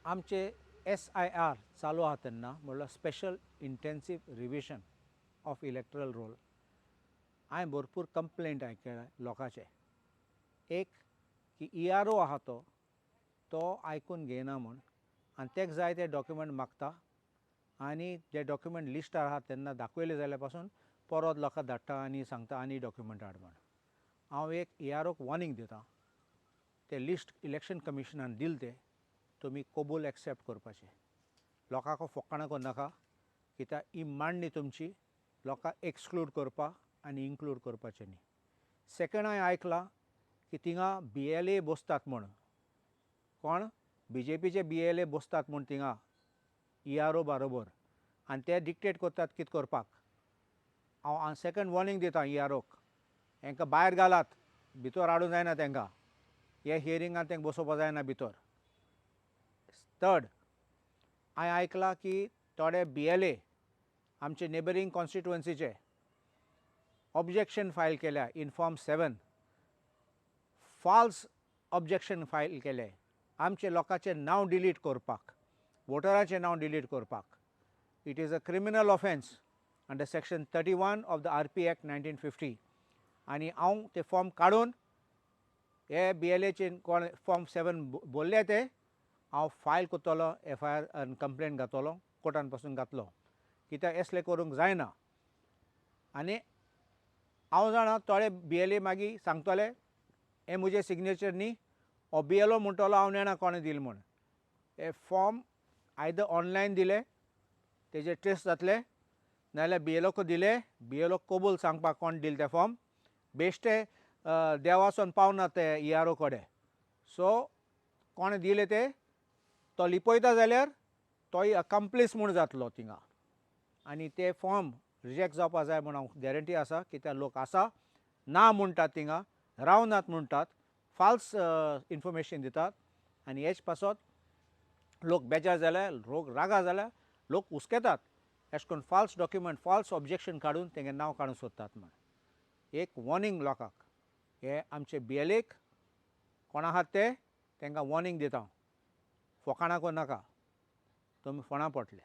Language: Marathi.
आमचे SIR चालू आहा तेन्ना म्हणल्यार special intensive revision of electoral roll हांवें भरपूर कंप्लेंट आयकल्या लोकांचे. एक की ERO आहा तो आयकून घेयना म्हूण आनी तेका जाय ते डॉक्युमेंट मागता आनी जे डॉक्युमेंट लिस्ट आहा तेन्ना दाखयले जाल्यार पासून परत लोकांक धाडटा आनी सांगता आनी डॉक्युमेंट हाड म्हूण. हांव एक EROक वॉर्निंग दितां, ते लिस्ट इलेक्शन कमिशनान दिले ते तुमी कबूल एक्सेप्ट करपाचे. लोकांक फकाणां करनाका, कित्याक ही मांडणी तुमची लोकांक एक्सक्लूड करपा आनी इन्क्लूड करपाचें न्ही. सेकंड हांवें आयकलां की थिंगा BLA बसतात म्हूण. कोण? BJPचे BLA बसतात म्हूण थिंगा ERO बरोबर आनी ते डिक्टेट करतात कितें करपाक. हांव सेकंड वॉर्निंग दितां EROक, हांकां भायर घालात, भितर हाडूंक जायना तांकां. हे हियरिंगाक तांकां बसोवपाक जायना भितर. थर्ड, हांवें आयकलां की थोडे BLA आमचे नेबरींग कॉन्स्टिट्युएन्सीचे ऑब्जेक्शन फायल केल्या in form 7, false objection file केले आमचे लोकांचें नांव डिलीट करपाक, वोटराचें नांव डिलीट करपाक. It is a criminal offence under section 31 of the RP Act 1950. आनी हांव ते फॉर्म काडून हे BLAचे कोण फॉर्म 7 बोल्ले ते हांव फायल करतलो, FIR कंप्लेंट घातलो, कोर्टान पासून घातलो, कित्याक असलें करूंक जायना. आनी हांव जाणा थोडे BLA मागीर सांगतले हे म्हजे सिग्नेचर न्ही, हो BLO म्हणटलो हांव नेणा कोणें दिले म्हूण. हे फॉर्म आयदर ऑनलायन दिले तेजे ट्रेस जातले, नाजाल्यार BLOक दिले, BLO कबूल सांगपाक कोण दिले ते फॉर्म. बेश्टे देवासून पावनात ते ERO कडेन. सो कोणें दिले ते तो लिपयता जाल्यार तोय अकम्प्लीस म्हूण जातलो थिंगा. आनी ते फॉर्म रिजेक्ट जावपा जाय म्हूण हांव गॅरंटी आसा, कित्याक लोक आसा ना म्हणटात थिंगा, रावनात म्हणटात, फाल्स इन्फॉर्मेशन दितात आनी हेच पासत लोक बेजार जाल्यार, लोक रागा जाल्यार लोक हुस्केतात. अशें करून फाल्स डॉक्युमेंट, फाल्स ऑब्जेक्शन काडून तेंगे नांव काडूंक सोदतात म्हूण. एक वॉर्निंग लोकांक, हे आमचे BLAक कोण आहात ते तांकां वॉर्निंग दिता, फकाणां करनाका, तुमी फोंडां पडटले.